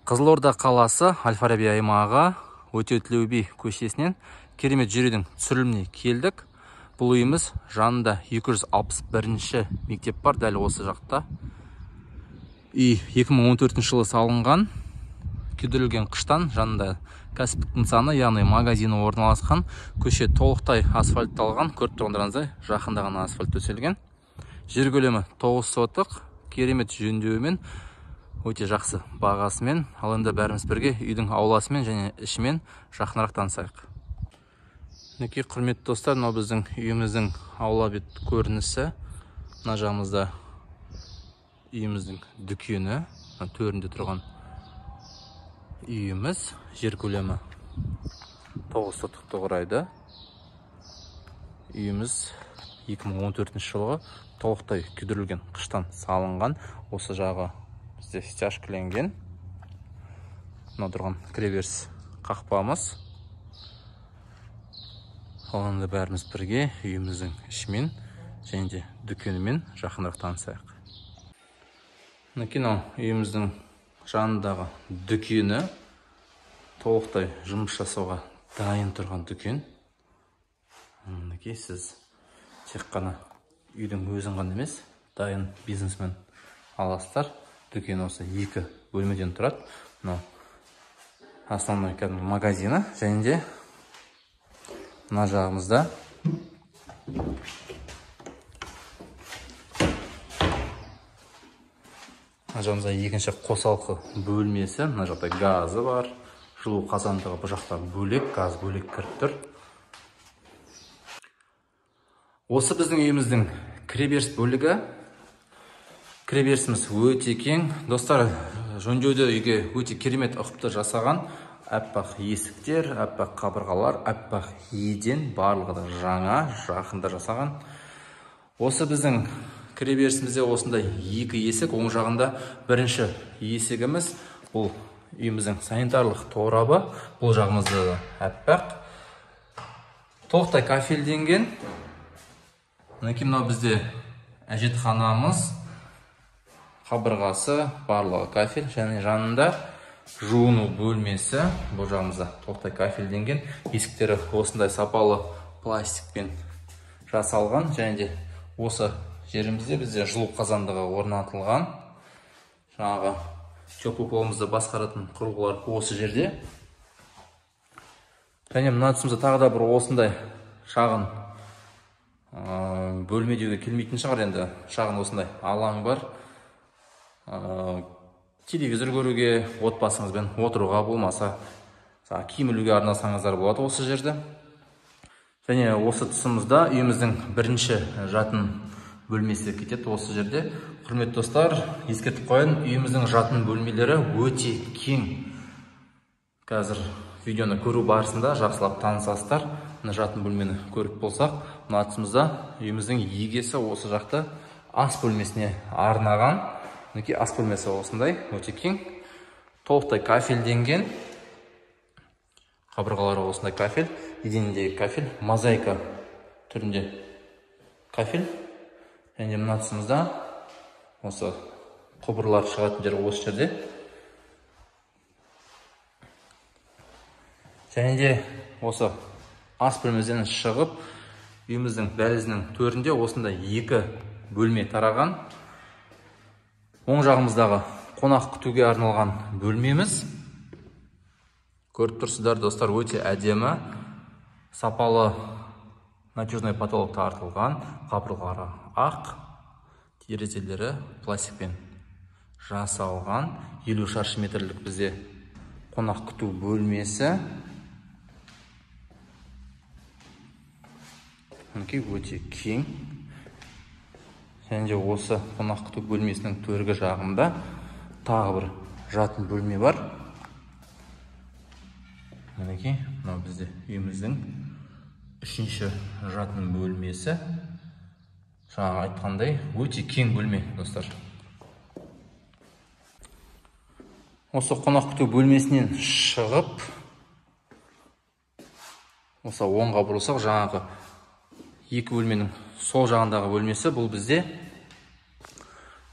Қызылорда қаласы Әл-Фараби аймағы Өтеутлеу би көшесінен керемет жүредің түсіріліміне келдік. Бұл үйіміз жанында 261-ші мектеп бар, дәл осы жақта. Үй 2014 жылы салынған, күйдірілген қыштан, жанында кәсіптік нысаны, яғни магазины орналасқан. Көше толықтай асфальтталған, көріп тұрғандарыңыздай жақында ғана асфальт төселген. Жер көлемі 9 сотық, керемет жөндеуімен, өте жақсы бағасымен. Ал енді бәріміз бірге үйдің ауласымен және ішімен жақынырақ танысайық. Мінекей, құрметті достар, мынау біздің үйіміздің аула бет көрінісі. Мына жағымызда үйіміздің дүкені, төрінде тұрған үйіміз. Жер көлемі 9 сотықты құрайды. Үйіміз 2014 жылғы толықтай күйдірілген қыштан салынған. Осы жағы бізде стяжкіленген. Мына тұрған кіреберіс қақпамыз. Қалғанда бәріміз бірге үйіміздің ішімен және де дүкенімен жақынырақ танысайық. Мінекей, үйіміздің жанындағы дүкені, толықтай жұмыс жасауға дайын тұрған дүкен. Мінекей, сіз тек қана үйдің өзін ғана емес, дайын бизнесмен аласыздар. Дүкен осы 2 бөлмеден тұрады. Мынау основной магазины, және де мына жағымызда екінші қосалқы бөлмесі. Мына жақта газы бар, жылу қазандығы бұл жақта бөлек, газ бөлек кіріп тұр. Осы біздің үйіміздің кіреберіс бөлігі. Кіреберісіміз өте кең. Достар, жөндеуді үйге өте керемет ұқыпты жасаған. Әппақ есіктер, әппақ қабырғалар, әппақ еден, барлығы да жаңа, жақында жасаған. Осы біздің кіреберісімізде осындай 2 есік, оң жағында бірінші есігіміз. Бұл үйіміздің санитарлық торабы. Бұл жағымызда да әппақ. Толықтай кафельденген. Мінекей, мынау бізде әжетханамыз, қабырғасы, барлығы кафель, және жанында жуыну бөлмесі. Бұл жағымызда толықтай кафельденген. Есіктері осындай сапалы пластикпен жасалған, және де осы жерімізде бізде жылу қазандығы орнатылған. Жаңағы теплый полымызды басқаратын құрылғылар осы жерде. Және мына тұсымызда тағы да бір осындай шағын бөлме деуге келмейтін шығар, енді шағын осындай алаң бар. Телевизор көруге, отбасыңызбен отыруға, болмаса киім ілуге арнасаңыздар болады осы жерде. Және осы тұсымызда үйіміздің бірінші жатын бөлмесі кетеді осы жерде. Құрметті достар, ескертіп қояйын, үйіміздің жатын бөлмелері өте кең. Қазір видеоны көру барысында жақсылап танысасыздар. Мына жатын бөлмені көріп болсақ, мына тұсымызда үйіміздің егесі осы жақта ас бөлмесіне арнаған. Мінекей, ас бөлмесі осындай, өте кең, толықтай кафельденген. Қабырғалары осындай кафель, еденіндегі кафель, мозаика түрінде кафель. Және мына тұсымызда осы құбырлар шығатын жер осы жерде. Және де осы ас бөлмеден шығып, үйіміздің дәлізінің төрінде осындай 2 бөлме тараған. Оң жағымыздағы қонақ күтуге арналған бөлмеміз. Көріп тұрсыздар, достар, өте әдемі, сапалы натюрный потолок тартылған, қабырғалары ақ, терезелері пластикпен жасалған. 50 шаршы метрлік бізде қонақ күту бөлмесі. Өте кең. Және осы қонақ күту бөлмесінің төргі жағында тағы бір жатын бөлме бар. Мінекей, мынау бізде үйіміздің 3-ші жатын бөлмесі. Жаңа айтқандай, өте кең бөлме, достар. Осы қонақ күту бөлмесінен шығып, осы оңға бұрылсақ, жаңағы 2 бөлменің сол жағындағы бөлмесі. Бұл бізде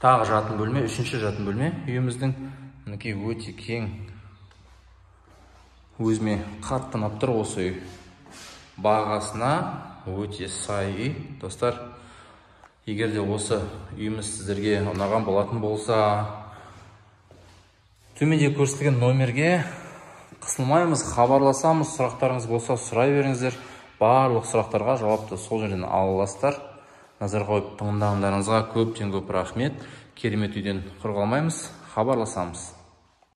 тағы жатын бөлме, 3-ші жатын бөлме үйіміздің. Мінекей өте кең. Өзіме қатты ұнап тұр осы үй. Бағасына өте сай үй. Достар, егер де осы үйіміз сіздерге ұнаған болатын болса, төменде көрсетілген номерге қысылмаймыз, хабарласамыз. Сұрақтарыңыз болса сұрай беріңіздер. Барлық сұрақтарға жауапты сол жерден ала аласыздар. Назар қойып тыңдағандарыңызға көптен көп рахмет. Керемет үйден құр қалмаймыз, хабарласамыз.